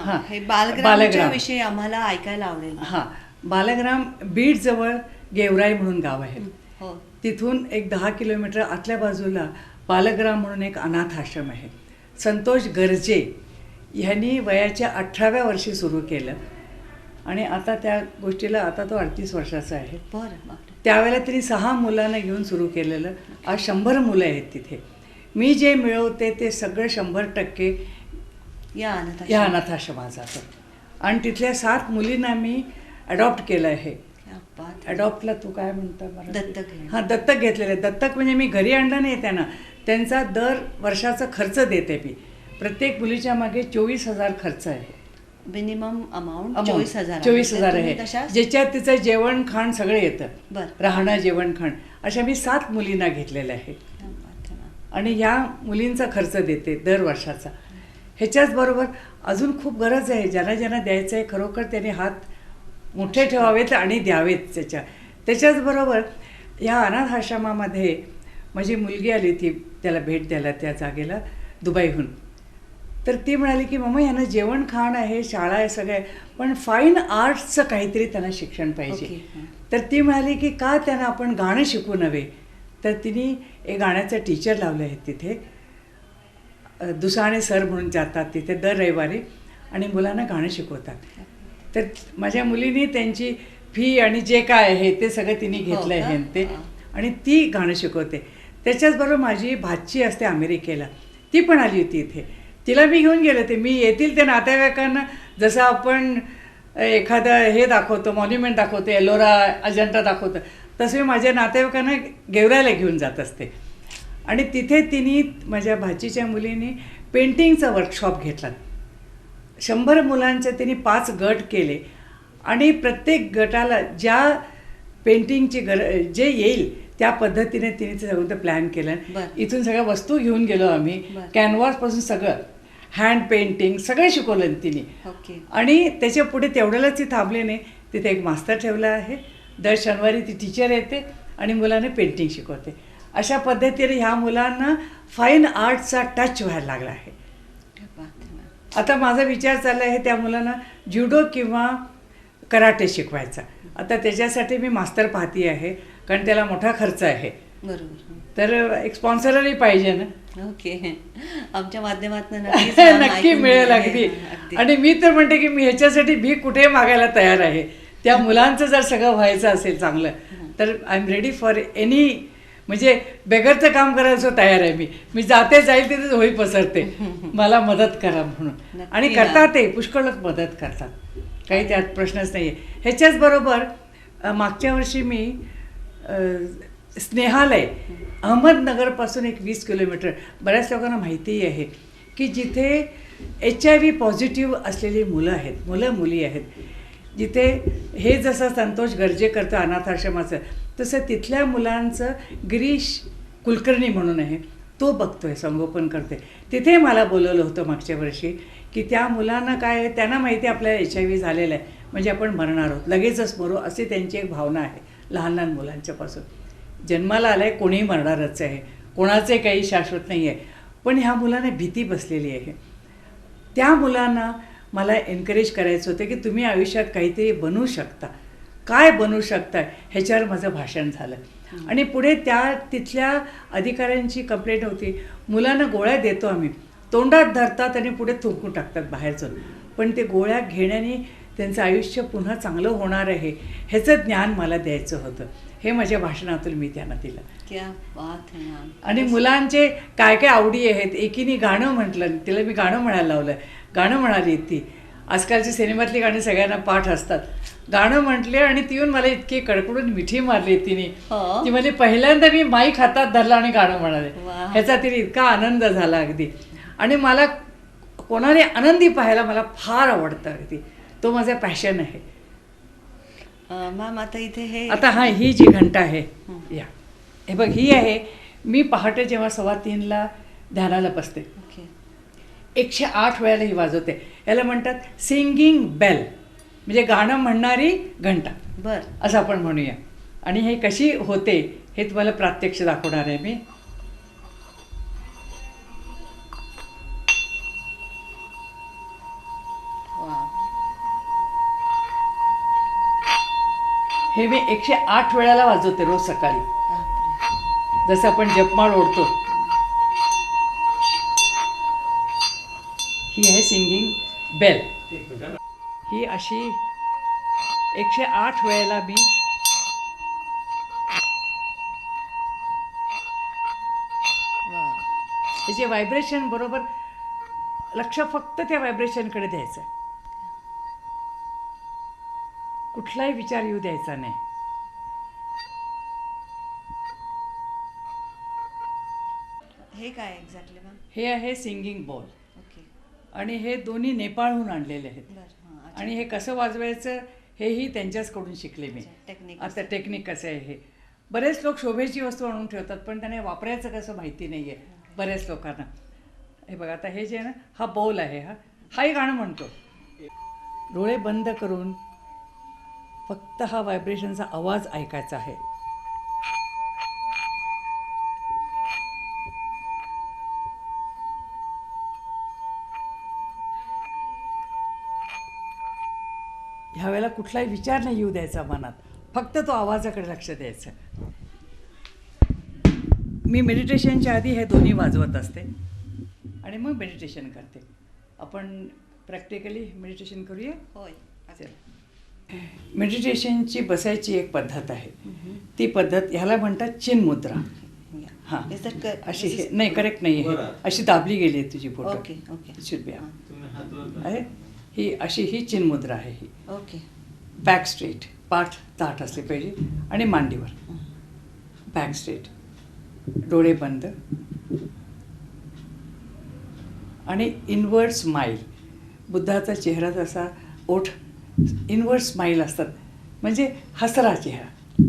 हां, हे बालग्रामच्या विषयी आम्हाला ऐकायला आवडेल. हां, बालग्राम बीडजवळ गेवराई म्हणून गाव आहे. हो. तिथून एक 10 किलोमीटर आतल्या बाजूला बालग्राम म्हणून एक अनाथ आश्रम आहे. संतोष गर्जे ह्यांनी वयाच्या 18व्या वर्षी सुरू केलं आणि आता त्या गोष्टीला आता तो 38 वर्षाचा आहे. बरं. त्यावेळेला त्यांनी 6 मुलांना घेऊन सुरू केलेलं. आज 100 मुलं आहेत तिथे. मी जे मिळवते ते सगळं 100% या अनाथ आश्रमात जातं. आणि तिथल्या 7 मुलींना मी अडॉप्ट केलं आहे. अडॉप्टला तू काय म्हणता मला? दत्तक. हां, दत्तक घेतलेलं आहे. दत्तक म्हणजे मी घरी आणलं नाही त्यांना, त्यांचा दर वर्षाचा खर्च देते मी. प्रत्येक मुलीच्या मागे 24,000 खर्च आहे. मिनिमम अमाऊंट 24,000 आहे, ज्याच्यात तिचं जेवण खाण सगळं येतं. राहणं, जेवण खाण, अशा मी 7 मुलींना घेतलेल्या आहे आणि ह्या मुलींचा खर्च देते दर वर्षाचा. ह्याच्याच बरोबर अजून खूप गरज आहे. ज्यांना ज्यांना द्यायचं आहे खरोखर त्यांनी हात मोठे ठेवावेत आणि द्यावेत. त्याच्याचबरोबर ह्या अनाथ आश्रमामध्ये माझी मुलगी आली होती त्याला भेट द्यायला त्या जागेला दुबईहून. तर ती म्हणाली की मम्मा ह्यांना जेवण खाण आहे, शाळा आहे, सगळं आहे, पण फाईन आर्ट्सचं काहीतरी त्यांना शिक्षण पाहिजे. तर ती म्हणाली की का त्यांना आपण गाणं शिकू नव्हे. तर तिने एक गाण्याचं टीचर लावले आहेत तिथे. दुसाणे सर म्हणून जातात तिथे दर रविवारी आणि मुलांना गाणं शिकवतात. तर माझ्या मुलीने त्यांची फी आणि जे काय आहे ते सगळं तिने घेतलं आहे ते, आणि ती गाणं शिकवते. त्याच्याचबरोबर माझी भाची असते अमेरिकेला, ती पण आली होती इथे. तिला मी घेऊन गेले ते. मी येथील ते नातेवाईकांना जसं आपण एखादं हे दाखवतो, मॉन्युमेंट दाखवतो, एलोरा अजंठा दाखवतो, तसे मी माझ्या नातेवाईकांना गेवरायला घेऊन जात असते. आणि तिथे तिने माझ्या भाचीच्या मुलीने पेंटिंगचा वर्कशॉप घेतला. 100 मुलांचे तिने 5 गट केले आणि प्रत्येक गटाला ज्या पेंटिंगची जे येईल त्या पद्धतीने तिने ते सगळं प्लॅन केलं. इथून सगळ्या वस्तू घेऊन गेलो आम्ही, कॅनव्हासपासून सगळं हँड पेंटिंग सगळं शिकवलं तिने. आणि त्याच्या पुढे तेवढ्यालाच ती थांबली नाही. तिथे एक मास्तर ठेवला आहे. दर शनिवारी ती टीचर येते आणि मुलांना पेंटिंग शिकवते. अशा पद्धतीने ह्या मुलांना फाईन आर्टचा टच व्हायला लागला आहे. आता माझा विचार चालला आहे त्या मुलांना ज्युडो किंवा कराटे शिकवायचा. आता त्याच्यासाठी मी मास्तर पाहती आहे, कारण त्याला मोठा खर्च आहे. बरोबर. तर एक स्पॉन्सरही पाहिजे ना. ओके, आमच्या माध्यमातून नक्की मिळेल अगदी. आणि मी तर म्हणते की मी ह्याच्यासाठी भीक कुठे मागायला तयार आहे. त्या मुलांचं जर सगळं व्हायचं असेल चांगलं तर I am ready for any, म्हणजे बेगरचं काम करायचं तयार आहे मी जाते जाईल तिथे होई पसरते, मला मदत करा म्हणून. आणि करतात ते पुष्कळ लोक मदत करतात, काही त्यात प्रश्नच नाही आहे. ह्याच्याच बरोबर मागच्या वर्षी मी स्नेहालय अहमदनगरपासून एक 20 किलोमीटर, बऱ्याच लोकांना माहितीही आहे की जिथे HIV पॉझिटिव्ह असलेली मुलं मुली आहेत, जिथे हे जसं संतोष गर्जे करतं अनाथ आश्रमाचं, तसं तिथल्या मुलांचं गिरीश कुलकर्णी म्हणून आहे, तो बघतोय, संगोपन करते. तिथे मला बोलवलं होतं मागच्या वर्षी की त्या मुलांना काय आहे, त्यांना माहिती आहे आपल्याला HIV झालेलं आहे, म्हणजे आपण मरणार आहोत, लगेचच मरू, अशी त्यांची एक भावना आहे. लहान लहान मुलांच्यापासून जन्माला आलं आहे, कोणीही मरणारच आहे, कोणाचे काही शाश्वत नाही आहे, पण ह्या मुलांना भीती बसलेली आहे. त्या मुलांना मला एनकरेज करायचं होतं की तुम्ही आयुष्यात काहीतरी बनवू शकता, काय बनवू शकता, ह्याच्यावर माझं भाषण झालं. आणि पुढे तिथल्या अधिकाऱ्यांची कंप्लेंट होती, मुलांना गोळ्या देतो आम्ही, तोंडात धरतात आणि पुढे थुंकून टाकतात बाहेरचं, पण ते गोळ्या घेण्याने त्यांचं आयुष्य पुन्हा चांगलं होणार आहे ह्याचं ज्ञान मला द्यायचं होतं. हे माझ्या भाषणातून मी त्यांना दिलं. क्या बात है. आणि मुलांचे काय काय आवडी आहेत. एकीने गाणं म्हटलं, तिला मी गाणं म्हणायला लावलं, गाणं म्हणाली ती. आजकालची सिनेमातली गाणी सगळ्यांना पाठ असतात. गाणं म्हटले आणि ती येऊन मला इतकी कडकडून मिठी मारली तिने. ती म्हणजे पहिल्यांदा मी माईक हातात धरला आणि गाणं म्हणाले, ह्याचा तिने इतका आनंद झाला अगदी. आणि मला कोणाने आनंदी पाहायला मला फार आवडतं अगदी, तो माझा पॅशन आहे. मॅम आता इथे हे आता ही जी घंटा आहे, या हे बघ, ही आहे. मी पहाटे जेव्हा 2:15 ध्यानाला बसते, 108 वेळेला ही वाजवते. याला म्हणतात सिंगिंग बेल, म्हणजे गाणं म्हणणारी घंटा. असं आपण म्हणूया. आणि हे कशी होते हे तुम्हाला प्रात्यक्ष दाखवणार आहे मी. हे मी 108 वेळाला वाजवते रोज सकाळी, बापरे. जसं आपण जपमाळ ओढतो. ही आहे सिंगिंग बेल. ही अशी 108 वेळेला मी वा. त्याचे व्हायब्रेशन बरोबर लक्ष फक्त त्या व्हायब्रेशनकडे द्यायचं. कुठलाही विचार येऊ द्यायचा नाही. हे काय एक्झॅक्टली मॅम? हे आहे सिंगिंग बॉल ओके. आणि हे दोन्ही नेपाळहून आणलेले आहेत. बरं. हां, अच्छा. आणि हे कसं वाजवायचं हेही त्यांच्याचकडून शिकले मी. अच्छा, टेक्निक आता टेक्निक कसं आहे हे. बरेच लोक शोभेची वस्तू आणून ठेवतात पण त्यांना वापरायचं कसं माहिती नाही आहे बऱ्याच लोकांना. हे बघा आता हे जे आहे ना, हा बॉल आहे. हाही गाणं म्हणतो. डोळे बंद करून फक्त हा व्हायब्रेशनचा आवाज ऐकायचा आहे. ह्या वेळेला कुठलाही विचार नाही येऊ द्यायचा मनात, फक्त तो आवाजाकडे लक्ष द्यायचं. मी मेडिटेशनच्या आधी हे दोन्ही वाजवत असते आणि मग मेडिटेशन करते. आपण प्रॅक्टिकली मेडिटेशन करूया. होय. मेडिटेशनची बसायची एक पद्धत आहे. ती पद्धत ह्याला म्हणतात चिन्मुद्रा. हां, अशी हे नाही, करेक्ट नाही आहे, अशी दाबली गेली आहे तुझी photo. Okay okay. Should be आहे. ही अशी ही चिन्मुद्रा आहे. ही ओके. बॅक स्ट्रेट, पाठ ताठ असले पाहिजे आणि मांडीवर. बॅक स्ट्रेट, डोळे बंद आणि इनवर्ड स्माईल. बुद्धाचा चेहरा जसा ओठ इनवर्ड स्माईल असतात, म्हणजे हसरा चेहरा.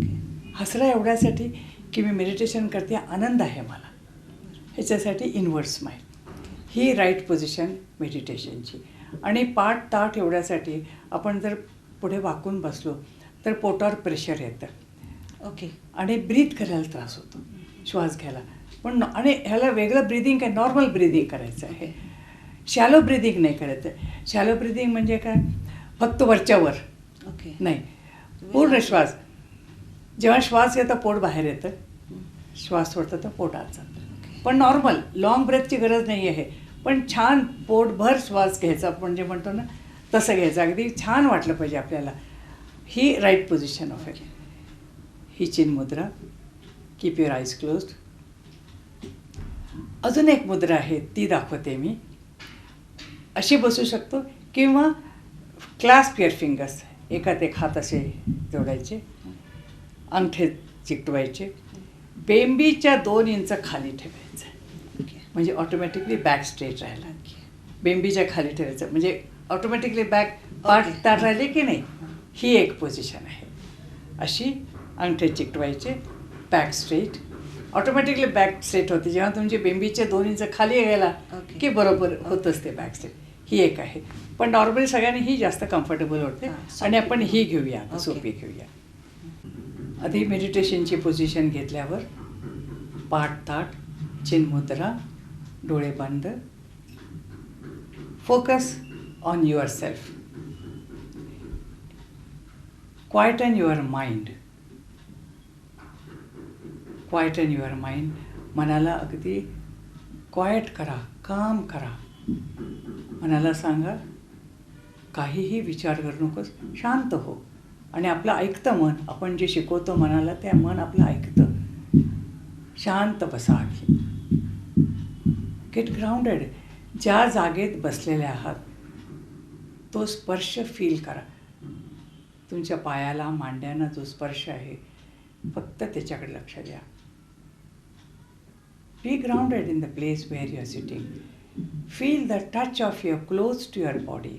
हसरा एवढ्यासाठी की मी मेडिटेशन करते, आनंद आहे मला, ह्याच्यासाठी इनवर्ड स्माईल. ही राईट पोझिशन मेडिटेशनची. आणि पाठ ताठ एवढ्यासाठी आपण जर पुढे वाकून बसलो तर पोटावर प्रेशर येतं. ओके. आणि ब्रीथ करायला त्रास होतो, श्वास घ्यायला. पण आणि ह्याला वेगळं ब्रिदिंग काय, नॉर्मल ब्रिदिंग करायचं आहे. शॅलो ब्रिदिंग नाही करायचं. शॅलो ब्रिदिंग म्हणजे काय, फक्त वरच्यावर ओके. नाही, पूर्ण श्वास. जेव्हा श्वास येतं पोट बाहेर येतं, श्वास सोडतं तर पोट आत जातं. पण नॉर्मल लॉंग ब्रेथची गरज नाही आहे. पण छान पोटभर श्वास घ्यायचा, आपण जे म्हणतो ना तसं घ्यायचं. अगदी छान वाटलं पाहिजे आपल्याला. ही राईट पोझिशन ऑफ इट. ही चिन्मुद्रा. Keep your eyes closed. अजून एक मुद्रा आहे ती दाखवते मी. अशी बसू शकतो किंवा क्लास्प युअर फिंगर्स. एकात एक हात असे जोडायचे, अंगठे चिकटवायचे, बेंबीच्या 2 इंच खाली ठेवायचं, म्हणजे ऑटोमॅटिकली बॅक स्ट्रेट राहिला. बेंबीच्या खाली ठेवायचं म्हणजे ऑटोमॅटिकली बॅक पाठ ताट राहिले की नाही. ही एक पोझिशन आहे. अशी अंगठे चिकटवायचे, back straight, automatically back straight होते. जेव्हा तुमची बेंबीचे 2 इंच खाली गेला की बरोबर होतच ते बॅक स्ट्रेट. ही एक आहे. पण नॉर्मली सगळ्यांनी ही जास्त कम्फर्टेबल होते. आणि आपण ही घेऊया, सोपी घेऊया. आधी मेडिटेशनची पोझिशन घेतल्यावर पाठ ताठ, चिन्मुद्रा, डोळे बंद, focus on your self, quieten your mind. Quieten your mind. मनाला अगदी क्वाइट करा, काम करा. मनाला सांगा काहीही विचार करू नकोस, शांत हो. आणि आपलं ऐकतं मन. आपण जे शिकवतो मनाला ते मन आपलं ऐकतं. शांत बसा. आधी गेट ग्राउंडेड. ज्या जागेत बसलेले आहात तो स्पर्श फील करा. तुमच्या पायाला, मांड्यांना जो स्पर्श आहे फक्त त्याच्याकडे लक्ष द्या. Be grounded in the place where you are sitting. Feel the touch of your close to your body.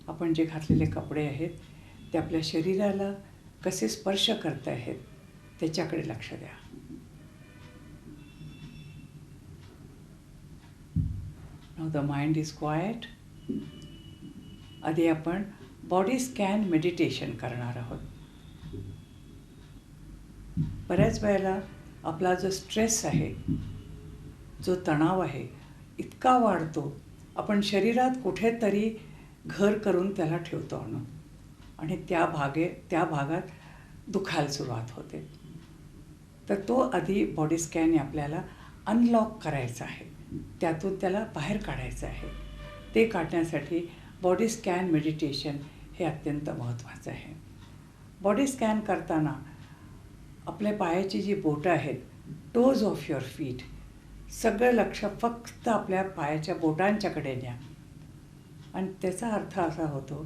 आपण जे घातलेले कपडे आहेत ते आपल्या शरीराला कसे स्पर्श करत आहेत त्याच्याकडे लक्ष द्या. Now the mind is quite. आधी आपण बॉडी स्कॅन मेडिटेशन करणार आहोत. बऱ्याच वेळेला आपला जो स्ट्रेस आहे, जो तणाव आहे, इतका वाढतो. आपण शरीरात कुठेतरी घर करून त्याला ठेवतो आणून. आणि त्या भागात दुखायला सुरुवात होते. तर तो आधी बॉडी स्कॅन आपल्याला अनलॉक करायचा आहे, त्यातून त्याला बाहेर काढायचं आहे. ते काढण्यासाठी बॉडी स्कॅन मेडिटेशन हे अत्यंत महत्त्वाचं आहे. बॉडी स्कॅन करताना आपल्या पायाची जी बोटं आहेत, टोज ऑफ युअर फीट, सगळं लक्ष फक्त आपल्या पायाच्या बोटांच्याकडे न्या. आणि त्याचा अर्थ असा होतो,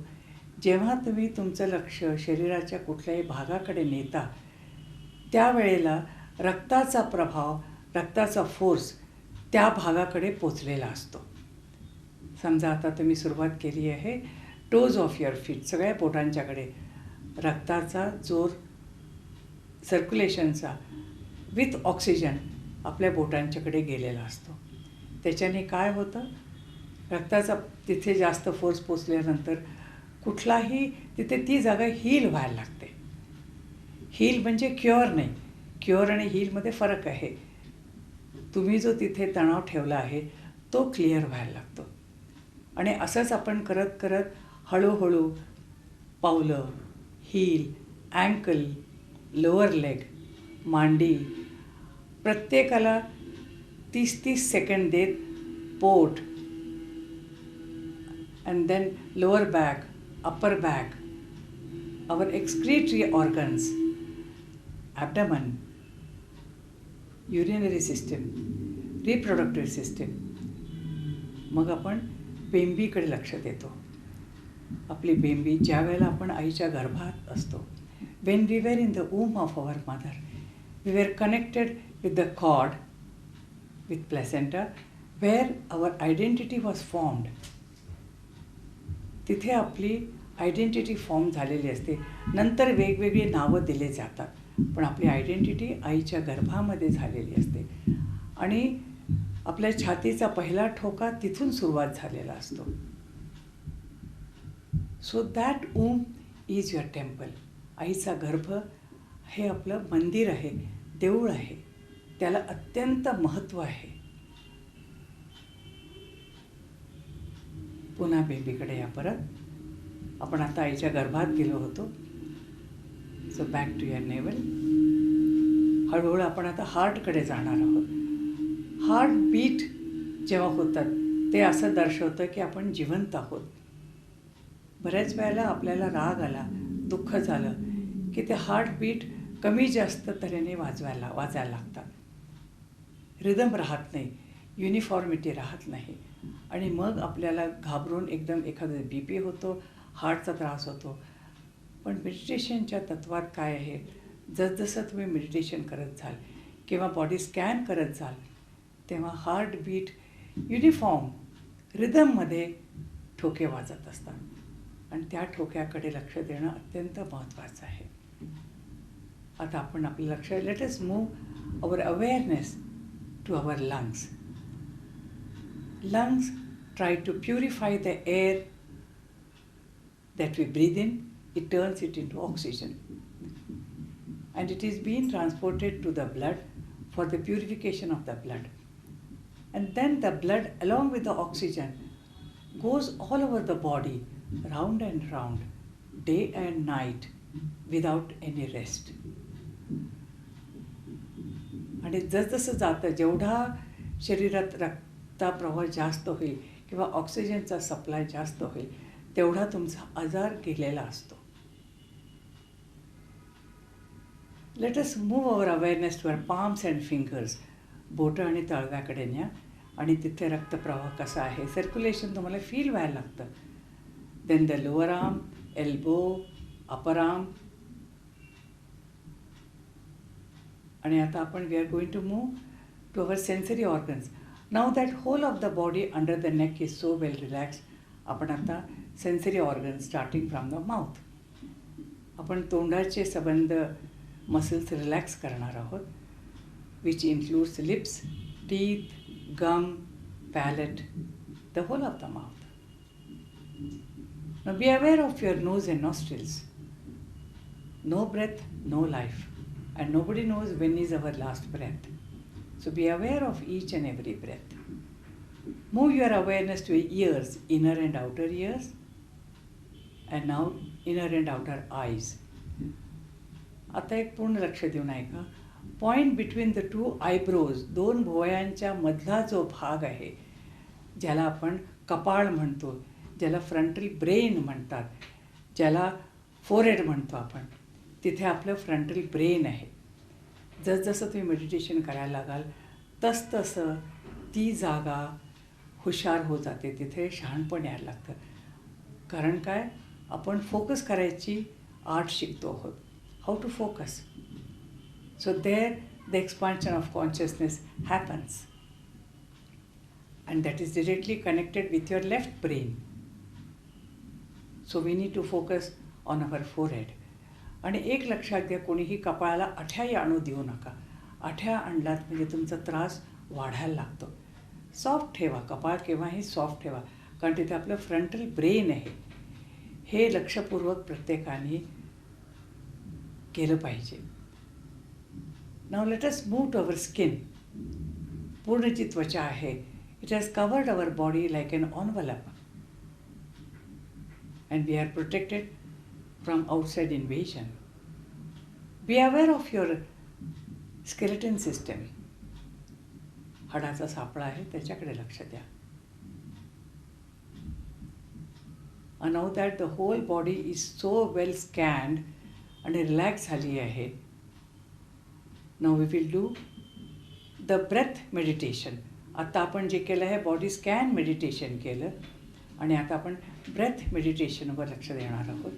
जेव्हा तुम्ही तुमचं लक्ष शरीराच्या कुठल्याही भागाकडे नेता, त्यावेळेला रक्ताचा प्रभाव, रक्ताचा फोर्स त्या भागाकडे पोचलेला असतो. समजा आता तुम्ही सुरुवात केली आहे टोज ऑफ युअर फीट, सगळ्या बोटांच्याकडे रक्ताचा जोर, सर्क्युलेशनचा विथ ऑक्सिजन आपल्या बोटांच्याकडे गेलेला असतो. त्याच्याने काय होतं, रक्ताचा तिथे जास्त फोर्स पोचल्यानंतर कुठलाही तिथे ती जागा हील व्हायला लागते. हील म्हणजे क्युअर नाही, क्युअर आणि हीलमध्ये फरक आहे. तुम्ही जो तिथे तणाव ठेवला आहे तो क्लिअर व्हायला लागतो. आणि असंच आपण करत करत हळूहळू पावलं, हील, अँकल, लोअर लेग, मांडी, प्रत्येकाला 30-30 सेकंड देत पोट, and then lower back, upper back, our excretory organs, abdomen, urinary system, reproductive system. मग आपण बेंबीकडे लक्ष देतो. आपली बेंबी ज्या वेळेला आपण आईच्या गर्भात असतो, when we were in the womb of our mother, we were connected with the cord, with placenta, where our identity was formed. तिथे आपली आयडेंटिटी फॉर्म झालेली असते. नंतर वेगवेगळी नावं दिले जातात, पण आपली आयडेंटिटी आईच्या गर्भामध्ये झालेली असते. आणि आपल्या छातीचा पहिला ठोका तिथून सुरुवात झालेला असतो. So that womb is your temple. आईचा गर्भ हे आपलं मंदिर आहे, देऊळ आहे. त्याला अत्यंत महत्त्व आहे. पुन्हा बेबीकडे या परत. आपण आता आईच्या गर्भात गेलो होतो. So back to your navel. हळूहळू आपण आता हार्टकडे जाणार आहोत. हार्ट बीट जेव्हा होतात ते असं दर्शवतं की आपण जिवंत आहोत. बऱ्याच वेळेला आपल्याला राग आला, दुःख झालं की ते हार्टबीट कमी जास्त तऱ्हेने वाजायला लागतात. रिदम राहत नाही, युनिफॉर्मिटी राहत नाही. आणि मग आपल्याला घाबरून एकदम एखादं BP होतो, हार्टचा त्रास होतो. पण मेडिटेशनच्या तत्वात काय आहे, जसजसं तुम्ही मेडिटेशन करत जाल किंवा बॉडी स्कॅन करत जाल, तेव्हा हार्टबीट युनिफॉर्म रिदममध्ये ठोके वाजत असतात. आणि त्या ठोक्याकडे लक्ष देणं अत्यंत महत्त्वाचं आहे. आता आपण आपलं लक्ष, let us move our awareness to our lungs. Lungs try to purify the air that we breathe in. It turns it into oxygen. And it is being transported to the blood for the purification of the blood. And then the blood along with the oxygen goes all over the body, round and round, day and night, without any rest. आणि जसजसं जातं, जेवढा शरीरात रक्ता प्रवाह जास्त होईल किंवा ऑक्सिजनचा सप्लाय जास्त होईल, तेवढा तुमचा आजार गेलेला असतो. Let us move our awareness to our palms and fingers. बोटं आणि तळव्याकडे न्या आणि तिथे रक्तप्रवाह कसा आहे, सर्क्युलेशन तुम्हाला फील व्हायला लागतं. Then the lower arm, elbow, upper arm. आणि आता आपण we are going to move to our sensory organs. Now that whole of the body under the neck is so well relaxed, आपण आता sensory organ starting from the mouth. आपण तोंडाचे संबंध muscles relax करणार आहोत, which includes lips, teeth, gum, palate, the whole of the mouth. Now be aware of your nose and nostrils. No breath, no life. And nobody knows when is our last breath. So be aware of each and every breath. Move your awareness to your ears, inner and outer ears. And now inner and outer eyes. आता एक पूर्ण लक्ष देऊन ऐका. Point between the two eyebrows, दोन भुवयांच्या मधला जो भाग आहे, ज्याला आपण कपाळ म्हणतो, ज्याला फ्रंटल ब्रेन म्हणतात, ज्याला फोरहेड म्हणतो आपण, तिथे आपलं फ्रंटल ब्रेन आहे. जसजसं तुम्ही मेडिटेशन करायला लागाल तसतसं ती जागा हुशार होत जाते, तिथे शहाणपण यायला लागतं. कारण काय, आपण फोकस करायची आर्ट शिकतो आहोत, how to focus. So there the expansion of consciousness happens and that is directly connected with your left brain. So we need to focus on our forehead. आणि एक लक्षात घ्या, कोणीही कपाळाला अठ्याही आणू देऊ नका. अठ्या आणलात म्हणजे तुमचा त्रास वाढायला लागतो. सॉफ्ट ठेवा, कपाळ केव्हाही सॉफ्ट ठेवा, कारण तिथे आपलं फ्रंटल ब्रेन आहे. हे लक्षपूर्वक प्रत्येकाने केलं पाहिजे. Now let us move to our skin. पूर्ण जी त्वचा आहे, it has covered our body like an envelope, and we are protected from outside invasion. Be aware of your skeleton system. हाडाचा सापळा आहे, त्याच्याकडे लक्ष द्या. And now that the whole body is so well scanned आणि relax झाली आहे, now we will do the breath meditation. आता आपण जे केलं आहे, बॉडी स्कॅन मेडिटेशन केलं, आणि आता आपण ब्रेथ मेडिटेशनवर लक्ष देणार आहोत.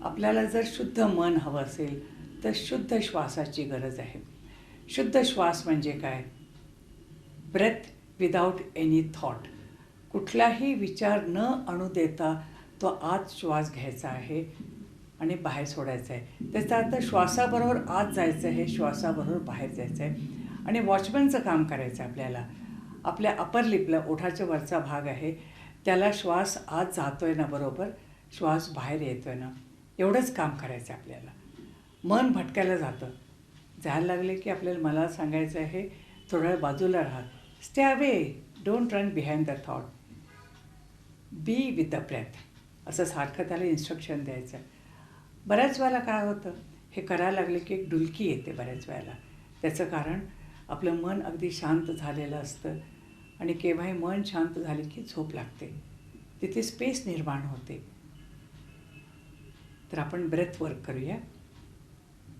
आपल्याला जर शुद्ध मन हवं असेल तर शुद्ध श्वासाची गरज आहे. शुद्ध श्वास म्हणजे काय? Breath without any thought. कुठलाही विचार न आणू देता तो आत श्वास घ्यायचा आहे आणि बाहेर सोडायचा आहे. त्याचा अर्थ श्वासाबरोबर आत जायचं आहे, श्वासाबरोबर बाहेर जायचं आहे. आणि वॉचमनचं काम करायचं आहे आपल्याला. आपल्या अपर लिपला, ओठाच्या वरचा भाग आहे, त्याला श्वास आत जातो आहे ना बरोबर, श्वास बाहेर येतो आहे ना, एवढंच काम करायचं आहे आपल्याला. मन भटकायला जातं, जायला लागले की आपल्याला मला सांगायचं आहे, थोडा वेळ बाजूला राहा, stay away, don't run behind the thought, be with the breath, असं सारखं त्याला इन्स्ट्रक्शन द्यायचं आहे. बऱ्याच वेळेला काय होतं, हे करायला लागले की एक डुलकी येते बऱ्याच वेळेला. त्याचं कारण आपलं मन अगदी शांत झालेलं असतं, आणि केव्हाही मन शांत झाले की झोप लागते, तिथे स्पेस निर्माण होते. तर आपण ब्रेथ वर्क करूया.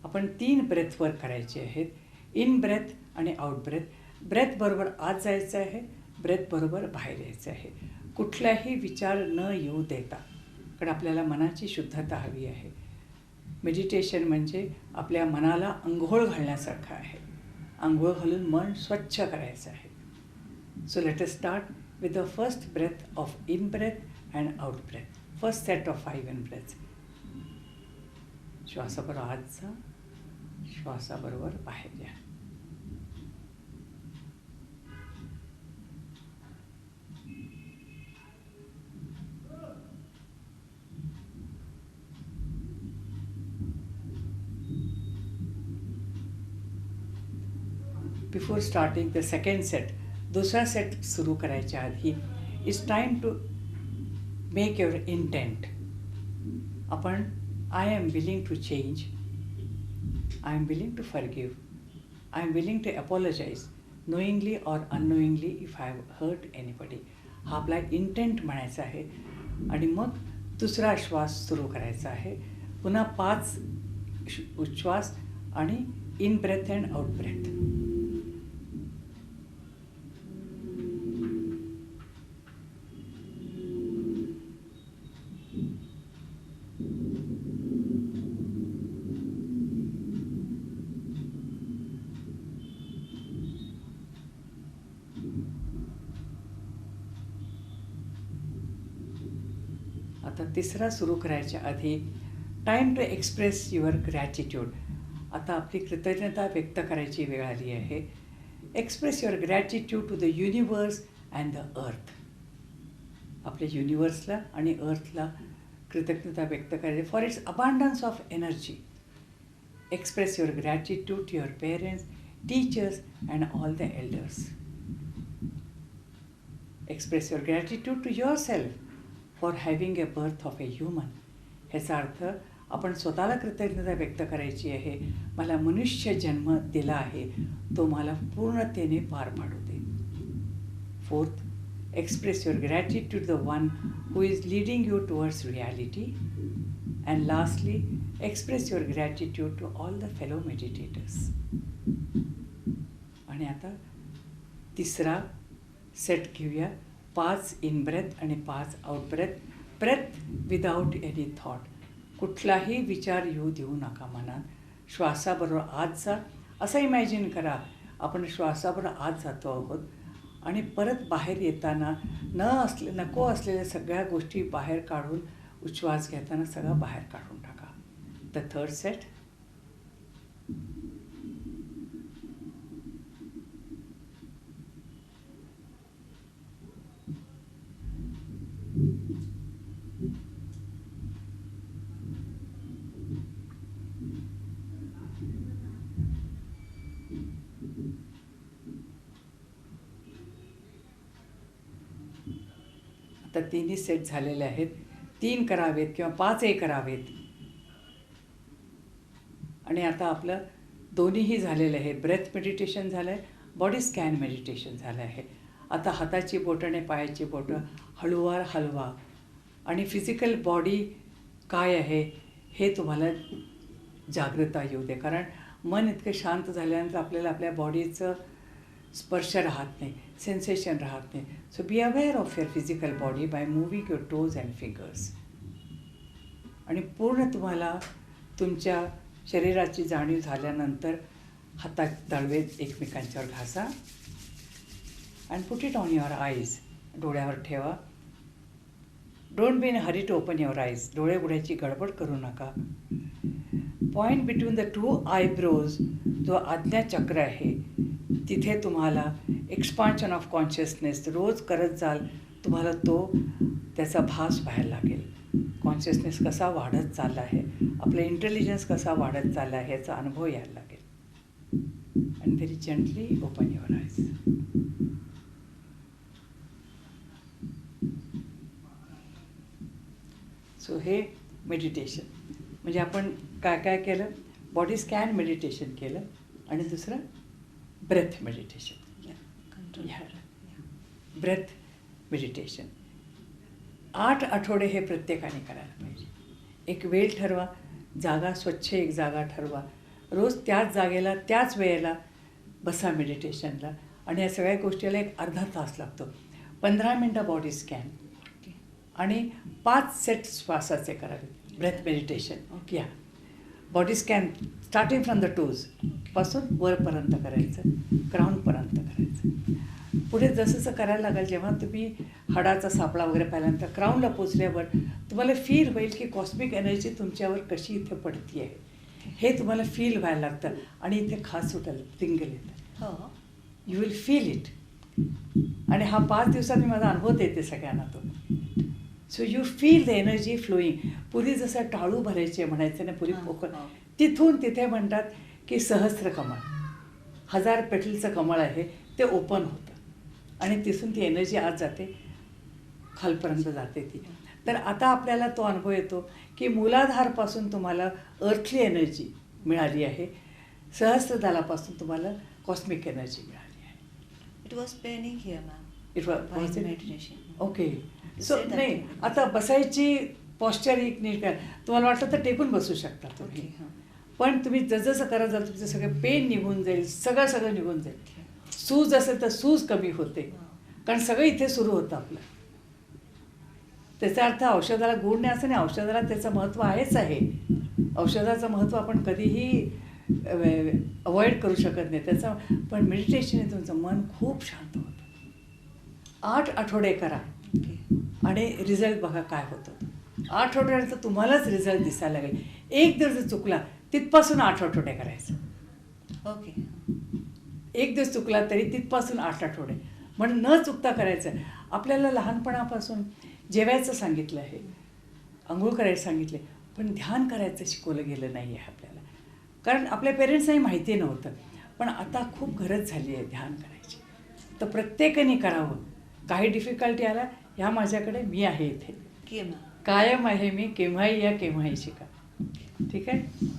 आपण 3 ब्रेथ वर्क करायचे आहेत. इन ब्रेथ आणि आउट ब्रेथ. ब्रेथ बरोबर आत जायचं आहे, ब्रेथ बरोबर बाहेर यायचं आहे. कुठलाही विचार न येऊ देता, कारण आपल्याला मनाची शुद्धता हवी आहे. मेडिटेशन म्हणजे आपल्या मनाला अंघोळ घालण्यासारखं आहे. अंघोळ घालून मन स्वच्छ करायचं आहे. So let us start with the first breath of in breath and out breath. First set of 5 in breath. श्वासाबरोबर आत जा, श्वासाबरोबर बाहेर या. Before starting the second set, दुसरा सेट सुरू करायच्या आधी, it's time to make your intent. आपण I am willing to change, I am willing to forgive, I am willing to apologise knowingly or unknowingly if I have hurt anybody. हा आपला intent म्हणायचा आहे. आणि मग दुसरा श्वास सुरू करायचा आहे. पुन्हा 5 उच्छ्वास आणि in breath and out breath. आता तिसरा सुरू करायच्या आधी, time to express your gratitude. आता आपली कृतज्ञता व्यक्त करायची वेळ आली आहे. Express your gratitude to the universe and the earth. आपल्या युनिवर्सला आणि अर्थला कृतज्ञता व्यक्त करायची for its abundance of energy. Express your gratitude to your parents, teachers and all the elders. Express your gratitude to yourself for having a birth of a human. ह्याचा अर्थ आपण स्वतःला कृतज्ञता व्यक्त करायची आहे. मला मनुष्य जन्म दिला आहे, तो मला पूर्णतेने पार पाडू दे. Fourth, express your gratitude to the one who is leading you towards reality. And lastly, express your gratitude to all the fellow meditators. आणि आता तिसरा सेट घेऊया. 5 इन ब्रेथ आणि 5 out breath. Breath without any thought. कुठलाही विचार येऊ देऊ नका मनात. श्वासाबरोबर आत जा. असं इमॅजिन करा आपण श्वासाबरोबर आत जातो आहोत आणि परत बाहेर येताना नको असलेल्या सगळ्या गोष्टी बाहेर काढून उच्छ्वास घेताना सगळं बाहेर काढून टाका. The third set. आता तिन्ही सेट झालेले आहेत. 3 करावेत किंवा 5 करावेत. आणि आता आपलं दोन्हीही झालेलं आहे. ब्रेथ मेडिटेशन झालं आहे, बॉडी स्कॅन मेडिटेशन झालं आहे. आता हाताची बोटं आणि पायाची बोटं हळूवार हलवा आणि फिजिकल बॉडी काय आहे हे तुम्हाला जागृता येऊ दे. कारण मन इतकं शांत झाल्यानंतर आपल्याला आपल्या बॉडीचं स्पर्श राहत नाही, सेन्सेशन राहत नाही. So be aware of your physical body by moving your toes and fingers. आणि पूर्ण तुम्हाला तुमच्या शरीराची जाणीव झाल्यानंतर हातात तळवे एकमेकांच्यावर घासा and put it on your eyes. डोळ्यावर ठेवा. Don't be in hurry to open your eyes. डोळे उघडायची गडबड करू नका. पॉईंट बिटवीन द 2 आयब्रोज जो आज्ञाचक्र आहे तिथे तुम्हाला एक्सपान्शन ऑफ कॉन्शियसनेस रोज करत जाल, तुम्हाला त्याचा भास व्हायला लागेल. कॉन्शियसनेस कसा वाढत चालला आहे, आपला इंटेलिजन्स कसा वाढत चालला आहे याचा अनुभव यायला लागेल. And very gently open your आयज. सो हे मेडिटेशन म्हणजे आपण काय काय केलं. बॉडी स्कॅन मेडिटेशन केलं आणि दुसरं ब्रेथ मेडिटेशन. ब्रेथ मेडिटेशन 8 आठवडे हे प्रत्येकाने करायला पाहिजे. एक वेळ ठरवा, जागा स्वच्छ एक जागा ठरवा. रोज त्याच जागेला त्याच वेळेला बसा मेडिटेशनला. आणि या सगळ्या गोष्टीला एक अर्धा तास लागतो. 15 मिनटं बॉडी स्कॅन आणि 5 सेट श्वासाचे करावे. ब्रेथ मेडिटेशन या body scan starting from the toes पासून वरपर्यंत करायचं, क्राऊनपर्यंत करायचं. पुढे जसं करायला लागेल, जेव्हा तुम्ही हाडाचा सापळा वगैरे पाहिल्यानंतर क्राऊनला पोचल्यावर तुम्हाला फील होईल की कॉस्मिक एनर्जी तुमच्यावर कशी इथे पडती आहे हे तुम्हाला फील व्हायला लागतं. आणि इथे खास सुटेल तिंगल येतं. हो, यू विल फील इट. आणि हा 5 दिवसात मी माझा अनुभव देते सगळ्यांना तो. So you feel the energy flowing. पूर्वी जसं टाळू भरायचे म्हणायचं ना, पूर्वी पोकळ, तिथून तिथे म्हणतात की सहस्र कमळ, 1000 पेटलचं कमळ आहे ते ओपन होतं आणि तिथून ती एनर्जी आत जाते, खालपर्यंत जाते ती. तर आता आपल्याला तो अनुभव येतो की मूलाधारपासून तुम्हाला अर्थली एनर्जी मिळाली आहे, सहस्त्रदलापासून तुम्हाला कॉस्मिक एनर्जी मिळाली आहे. It was paining here ma'am. It was meditation. Okay. So नाही, आता बसायची पॉस्चर एक नीट करा. तुम्हाला वाटलं तर टेकून बसू शकता तुम्ही. पण तुम्ही जसं करत जाल तुमचं सगळं पेन निघून जाईल, सगळं निघून जाईल. सूज असेल तर सूज कमी होते, कारण सगळं इथे सुरू होतं आपलं. त्याचा अर्थ औषधाला गुण नाही असं नाही, औषधाला त्याचं महत्त्व आहेच आहे. औषधाचं महत्त्व आपण कधीही अवॉइड करू शकत नाही त्याचा. पण मेडिटेशनने तुमचं मन खूप शांत होतं. 8 आठवडे करा आणि रिझल्ट बघा काय होतो. 8 आठवड्यानंतर तुम्हालाच रिझल्ट दिसायला लागेल. एक दिवस चुकला तिथपासून 8 आठवडे करायचं. ओके. एक दिवस चुकला तरी तिथपासून 8 आठवडे म्हणून न चुकता करायचं. आपल्याला लहानपणापासून जेवायचं सांगितलं आहे, आंघोळ करायचं सांगितले, पण ध्यान करायचं शिकवलं गेलं नाही आहे आपल्याला, कारण आपल्या पेरेंट्सनाही माहिती नव्हतं. पण आता खूप गरज झाली आहे ध्यान करायची. तर प्रत्येकाने करावं. काही डिफिकल्टी आला, ह्या माझ्याकडे मी आहे इथे, कायम आहे मी, केव्हाही या केव्हाही शिका. ठीक आहे.